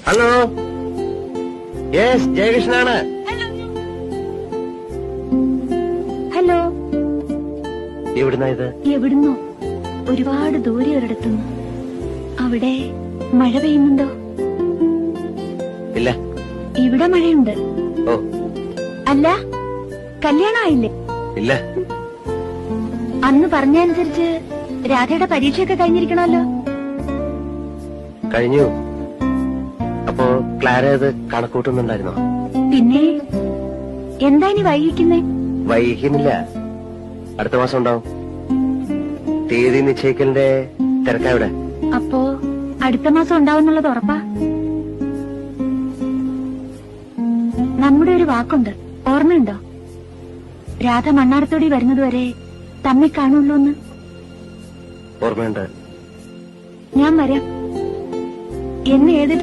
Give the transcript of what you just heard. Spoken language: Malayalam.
Hello, yes, ജയകൃഷ്ണനാണ്. ഹലോ. എവിടുന്നാ ഇത്? എവിടുന്നോ, ഒരുപാട് ദൂരെ ഒരിടത്തുനിന്ന്. അവിടെ മഴ പെയ്യുന്നുണ്ടോ? ഇല്ല. ഇവിടെ മഴയുണ്ട്. ഓ. അല്ല, കല്യാണമായില്ലേ? ഇല്ല. അന്ന് പറഞ്ഞനുസരിച്ച് രാധയുടെ പരീക്ഷയൊക്കെ കഴിഞ്ഞിരിക്കണമല്ലോ. കഴിഞ്ഞു. അപ്പോ ക്ലാര അത് കണക്കൂട്ടുന്നുണ്ടായിരുന്നോ? പിന്നെ എന്താ ഇനി വൈകിക്കുന്നേ? വൈകുന്നില്ല, അടുത്ത മാസം ഉണ്ടാവും. തീയതി നിശ്ചയിക്കലിന്റെ തിരക്കാവിടെ? അപ്പോ അടുത്ത മാസം ഉണ്ടാവുന്നുള്ളത് ഉറപ്പാ? നമ്മുടെ ഒരു വാക്കുണ്ട്, ഓർമ്മയുണ്ടോ? രാധ മണ്ണാർത്തോടി വരുന്നതുവരെ തമ്മിൽ കാണുള്ളൂ എന്ന്. ഓർമ്മയുണ്ട്. ഞാൻ വരാം. എന്ന് ഏത്